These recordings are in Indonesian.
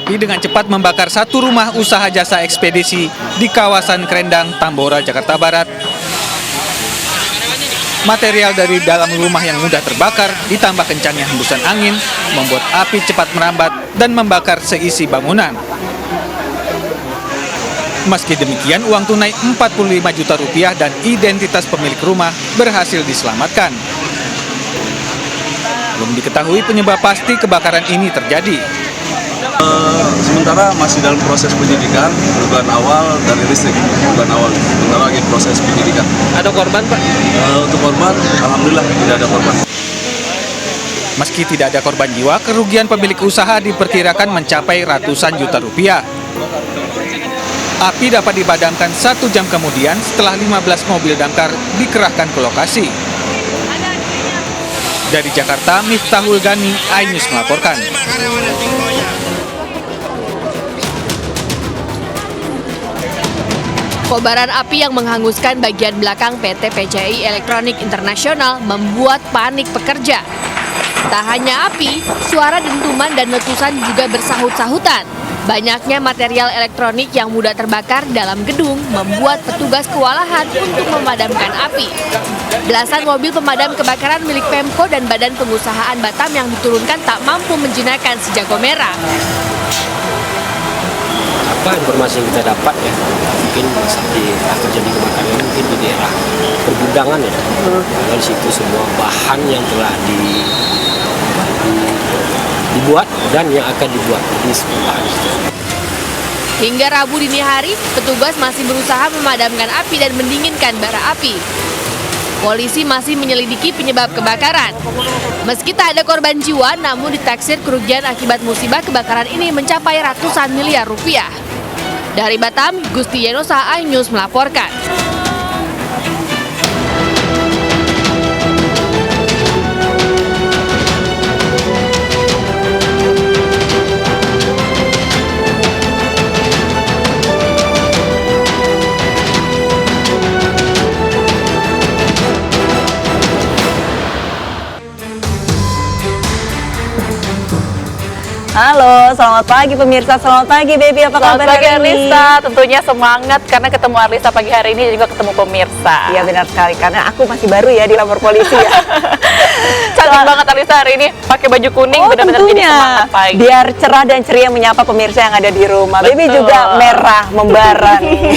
Api dengan cepat membakar satu rumah usaha jasa ekspedisi di kawasan Krendang, Tambora, Jakarta Barat. Material dari dalam rumah yang mudah terbakar ditambah kencangnya hembusan angin membuat api cepat merambat dan membakar seisi bangunan. Meski demikian, uang tunai 45 juta rupiah dan identitas pemilik rumah berhasil diselamatkan. Belum diketahui penyebab pasti kebakaran ini terjadi. Sementara masih dalam proses penyidikan, dugaan awal dari listrik, dugaan awal. Sementara lagi proses penyidikan. Ada korban, Pak? Untuk korban, alhamdulillah tidak ada korban. Meski tidak ada korban jiwa, kerugian pemilik usaha diperkirakan mencapai ratusan juta rupiah. Api dapat dipadamkan 1 jam kemudian setelah 15 mobil damkar dikerahkan ke lokasi. Dari Jakarta, Miftahul Gani, iNews melaporkan. Kobaran api yang menghanguskan bagian belakang PT PCI Elektronik Internasional membuat panik pekerja. Tak hanya api, suara dentuman dan letusan juga bersahut-sahutan. Banyaknya material elektronik yang mudah terbakar dalam gedung membuat petugas kewalahan untuk memadamkan api. Belasan mobil pemadam kebakaran milik Pemko dan Badan Pengusahaan Batam yang diturunkan tak mampu menjinakkan si jago merah. Apa informasi yang kita dapat ya, mungkin saat terjadi kebakaran mungkin di daerah pergudangan ya. Dari situ semua bahan yang telah dibuat dan yang akan dibuat ini semua. Hingga Rabu dini hari, petugas masih berusaha memadamkan api dan mendinginkan bara api. Polisi masih menyelidiki penyebab kebakaran. Meski tak ada korban jiwa, namun ditaksir kerugian akibat musibah kebakaran ini mencapai ratusan miliar rupiah. Dari Batam, Gusti Yenosa, iNews melaporkan. Halo, selamat pagi pemirsa, selamat pagi baby, apa kabar Selamat pagi hari ini? Arlista, tentunya semangat karena ketemu Arlista pagi hari ini dan juga ketemu pemirsa. Iya benar sekali, karena aku masih baru ya di lapor polisi ya. Cantik banget Arlista hari ini, pakai baju kuning, benar-benar jadi semangat pagi. Biar cerah dan ceria menyapa pemirsa yang ada di rumah. Baby juga merah, membara nih.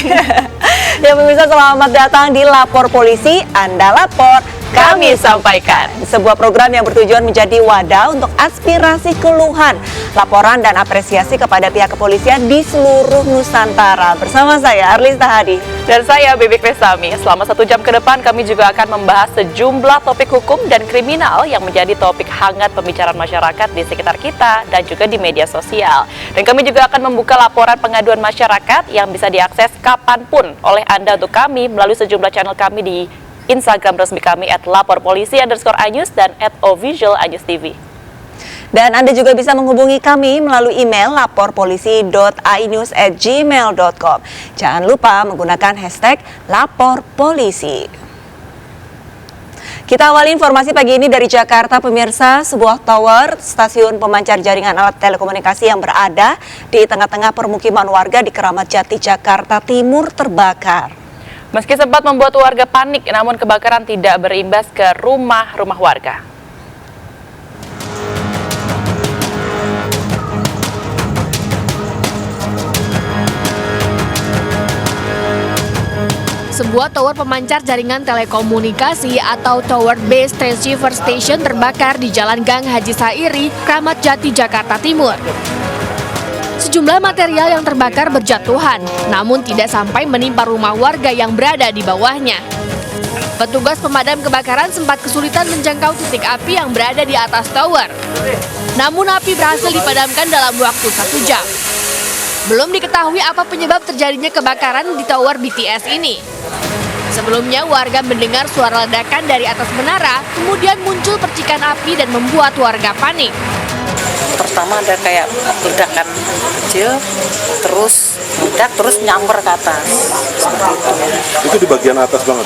Ya pemirsa, selamat datang di Lapor Polisi, Anda lapor, kami sampaikan. Sebuah program yang bertujuan menjadi wadah untuk aspirasi, keluhan, laporan dan apresiasi kepada pihak kepolisian di seluruh Nusantara. Bersama saya Arlista Hadi Dan saya Bebek Resami. Selama 1 jam ke depan kami juga akan membahas sejumlah topik hukum dan kriminal yang menjadi topik hangat pembicaraan masyarakat di sekitar kita dan juga di media sosial. Dan kami juga akan membuka laporan pengaduan masyarakat yang bisa diakses kapanpun oleh Anda untuk kami melalui sejumlah channel kami di Instagram resmi kami @laporpolisi_inews dan @official_inews_tv. Dan Anda juga bisa menghubungi kami melalui email laporpolisi.inews@gmail.com. Jangan lupa menggunakan hashtag #laporpolisi. Kita awali informasi pagi ini dari Jakarta, pemirsa. Sebuah tower stasiun pemancar jaringan alat telekomunikasi yang berada di tengah-tengah permukiman warga di Keramat Jati, Jakarta Timur terbakar. Meski sempat membuat warga panik, namun kebakaran tidak berimbas ke rumah-rumah warga. Sebuah tower pemancar jaringan telekomunikasi atau Tower Base Transceiver Station terbakar di Jalan Gang Haji Sairi, Keramat Jati, Jakarta Timur. Sejumlah material yang terbakar berjatuhan, namun tidak sampai menimpa rumah warga yang berada di bawahnya. Petugas pemadam kebakaran sempat kesulitan menjangkau titik api yang berada di atas tower. Namun api berhasil dipadamkan dalam waktu 1 jam. Belum diketahui apa penyebab terjadinya kebakaran di tower BTS ini. Sebelumnya warga mendengar suara ledakan dari atas menara, kemudian muncul percikan api dan membuat warga panik. Pertama ada kayak ledakan kecil, terus meledak, terus nyamber ke atas. Seperti itu. Itu di bagian atas banget?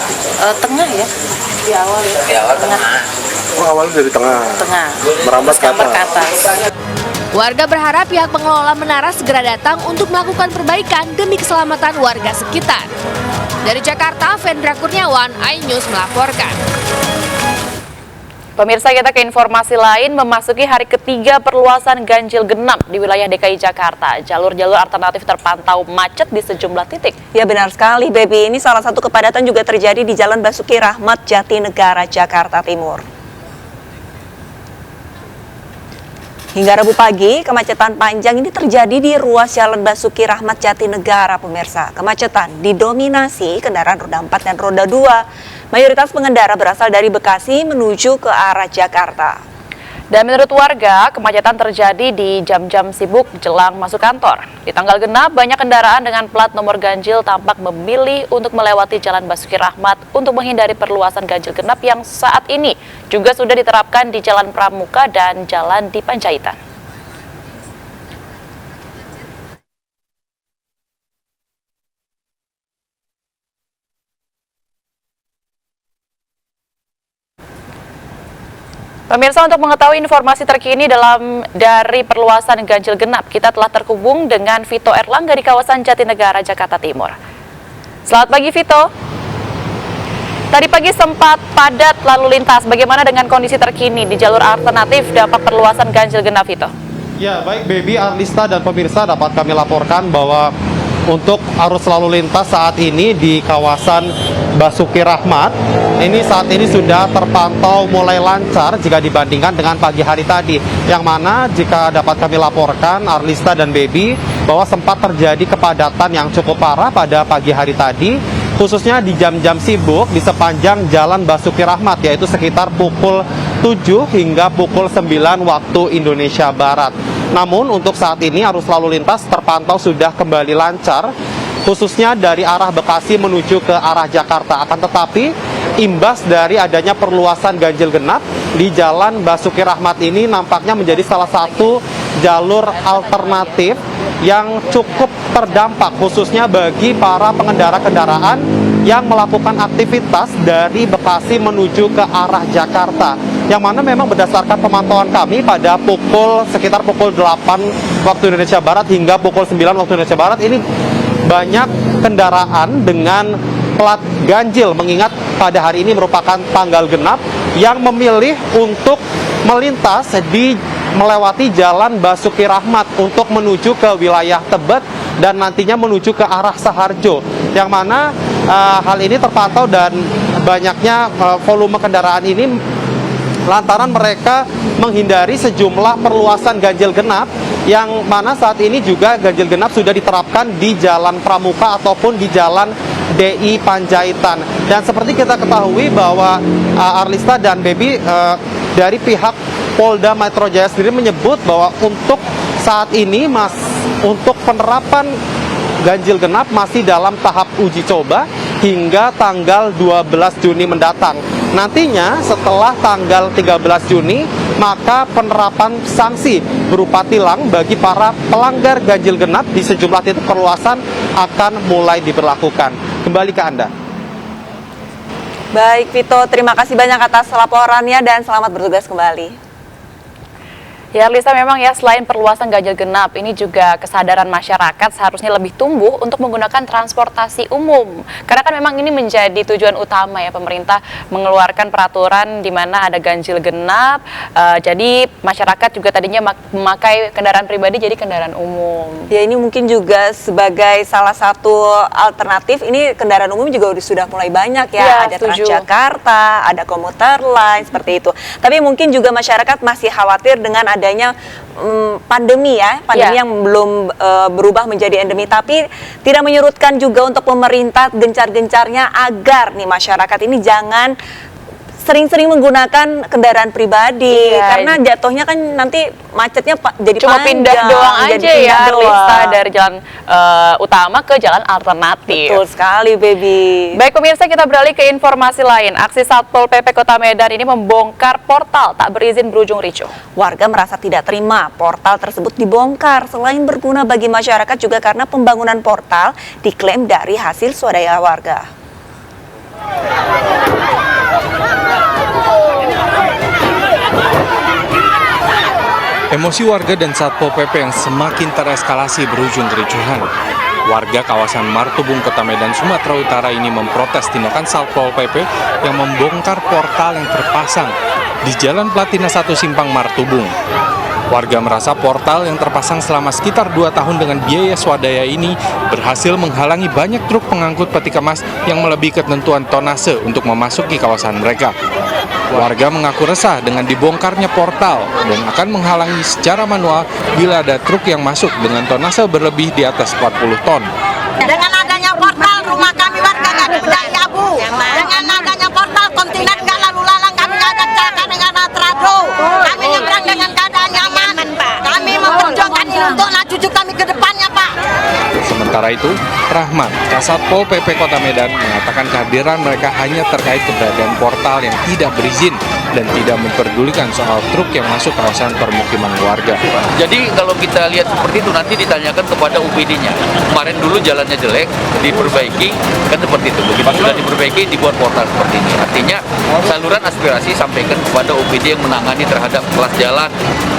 Tengah ya, di awal ya. Di awal tengah. Oh, awalnya dari tengah. Tengah. Merambat terus nyamber ke atas. Warga berharap pihak pengelola menara segera datang untuk melakukan perbaikan demi keselamatan warga sekitar. Dari Jakarta, Vendra Kurniawan, iNews melaporkan. Pemirsa, kita ke informasi lain. Memasuki hari ketiga perluasan ganjil genap di wilayah DKI Jakarta. Jalur-jalur alternatif terpantau macet di sejumlah titik. Ya benar sekali, Baby. Ini salah satu kepadatan juga terjadi di Jalan Basuki Rahmat, Jatinegara, Jakarta Timur. Hingga Rabu pagi, kemacetan panjang ini terjadi di ruas Jalan Basuki Rahmat, Jatinegara, pemirsa. Kemacetan didominasi kendaraan roda 4 dan roda 2. Mayoritas pengendara berasal dari Bekasi menuju ke arah Jakarta. Dan menurut warga, kemacetan terjadi di jam-jam sibuk jelang masuk kantor. Di tanggal genap, banyak kendaraan dengan plat nomor ganjil tampak memilih untuk melewati Jalan Basuki Rahmat untuk menghindari perluasan ganjil genap yang saat ini juga sudah diterapkan di Jalan Pramuka dan Jalan di Panjaitan. Pemirsa, untuk mengetahui informasi terkini dari perluasan ganjil genap, kita telah terhubung dengan Vito Erlangga di kawasan Jatinegara, Jakarta Timur. Selamat pagi, Vito. Tadi pagi sempat padat lalu lintas. Bagaimana dengan kondisi terkini di jalur alternatif dampak perluasan ganjil genap, Vito? Ya, baik Baby, Arlista dan pemirsa, dapat kami laporkan bahwa untuk arus lalu lintas saat ini di kawasan Basuki Rahmat ini saat ini sudah terpantau mulai lancar jika dibandingkan dengan pagi hari tadi, yang mana jika dapat kami laporkan Arlista dan Baby bahwa sempat terjadi kepadatan yang cukup parah pada pagi hari tadi, khususnya di jam-jam sibuk di sepanjang Jalan Basuki Rahmat, yaitu sekitar pukul 7 hingga pukul 9 waktu Indonesia Barat. Namun untuk saat ini arus lalu lintas terpantau sudah kembali lancar, khususnya dari arah Bekasi menuju ke arah Jakarta. Akan tetapi imbas dari adanya perluasan ganjil genap di Jalan Basuki Rahmat ini nampaknya menjadi salah satu jalur alternatif yang cukup terdampak, khususnya bagi para pengendara kendaraan yang melakukan aktivitas dari Bekasi menuju ke arah Jakarta. Yang mana memang berdasarkan pemantauan kami pada sekitar pukul 8 waktu Indonesia Barat hingga pukul 9 waktu Indonesia Barat, ini banyak kendaraan dengan plat ganjil, mengingat pada hari ini merupakan tanggal genap, yang memilih untuk melintas melewati Jalan Basuki Rahmat untuk menuju ke wilayah Tebet dan nantinya menuju ke arah Saharjo, yang mana hal ini terpantau dan banyaknya volume kendaraan ini lantaran mereka menghindari sejumlah perluasan ganjil genap, yang mana saat ini juga ganjil genap sudah diterapkan di Jalan Pramuka ataupun di Jalan DI Panjaitan. Dan seperti kita ketahui bahwa Arlista dan Baby, dari pihak Polda Metro Jaya sendiri menyebut bahwa untuk saat ini untuk penerapan ganjil genap masih dalam tahap uji coba hingga tanggal 12 Juni mendatang. Nantinya setelah tanggal 13 Juni, maka penerapan sanksi berupa tilang bagi para pelanggar ganjil genap di sejumlah titik perluasan akan mulai diberlakukan. Kembali ke Anda. Baik, Vito, terima kasih banyak atas laporannya dan selamat bertugas kembali. Ya, Lisa, memang ya selain perluasan ganjil genap, ini juga kesadaran masyarakat seharusnya lebih tumbuh untuk menggunakan transportasi umum. Karena kan memang ini menjadi tujuan utama ya pemerintah mengeluarkan peraturan di mana ada ganjil genap. Jadi masyarakat juga tadinya memakai kendaraan pribadi jadi kendaraan umum. Ya, ini mungkin juga sebagai salah satu alternatif. Ini kendaraan umum juga sudah mulai banyak ya. Ada Transjakarta, ada komuter lain seperti itu. Tapi mungkin juga masyarakat masih khawatir dengan adanya pandemi yang belum berubah menjadi endemi, tapi tidak menyurutkan juga untuk pemerintah gencar-gencarnya agar nih masyarakat ini jangan sering-sering menggunakan kendaraan pribadi, karena jatuhnya kan nanti macetnya jadi cuma panjang, pindah doang aja ya, Lista, dari jalan utama ke jalan alternatif. Betul sekali, Baby. Baik pemirsa, kita beralih ke informasi lain. Aksi Satpol PP Kota Medan ini membongkar portal tak berizin berujung ricuh. Warga merasa tidak terima portal tersebut dibongkar. Selain berguna bagi masyarakat, juga karena pembangunan portal diklaim dari hasil swadaya warga. Emosi warga dan Satpol PP yang semakin tereskalasi berujung kericuhan. Warga kawasan Martubung, Kota Medan, Sumatera Utara ini memprotes tindakan Satpol PP yang membongkar portal yang terpasang di Jalan Platina 1 Simpang Martubung. Warga merasa portal yang terpasang selama sekitar 2 tahun dengan biaya swadaya ini berhasil menghalangi banyak truk pengangkut peti kemas yang melebihi ketentuan tonnase untuk memasuki kawasan mereka. Warga mengaku resah dengan dibongkarnya portal dan akan menghalangi secara manual bila ada truk yang masuk dengan tonnase berlebih di atas 40 ton. Dengan adanya portal, rumah kami warga nggak dipedai abu. Dengan adanya portal, kontainer nggak lalu lalang, kami nggak ada caka dengan atrado. Kami nyebrang dengan keadaan nyaman. Kami memperjuangkan ini untuk anak cucu kami ke depannya, Pak. Sementara itu, Rahmat, Kasatpol PP Kota Medan mengatakan kehadiran mereka hanya terkait keberadaan portal yang tidak berizin dan tidak memperdulikan soal truk yang masuk kawasan permukiman warga. Jadi kalau kita lihat seperti itu nanti ditanyakan kepada UPD-nya. Kemarin dulu jalannya jelek, diperbaiki, kan seperti itu. Begitu sudah diperbaiki, dibuat portal seperti ini. Artinya saluran aspirasi sampaikan kepada UPD yang menangani terhadap kelas jalan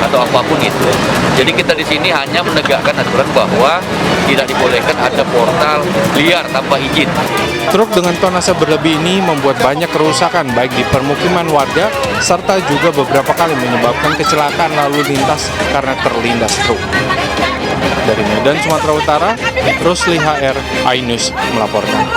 atau apapun itu. Jadi kita di sini hanya menegakkan aturan bahwa tidak dibolehkan ada portal liar tanpa izin. Truk dengan tonnase berlebih ini membuat banyak kerusakan baik di permukiman warga serta juga beberapa kali menyebabkan kecelakaan lalu lintas karena terlindas truk. Dari Medan, Sumatera Utara, Rusli HR, iNews melaporkan.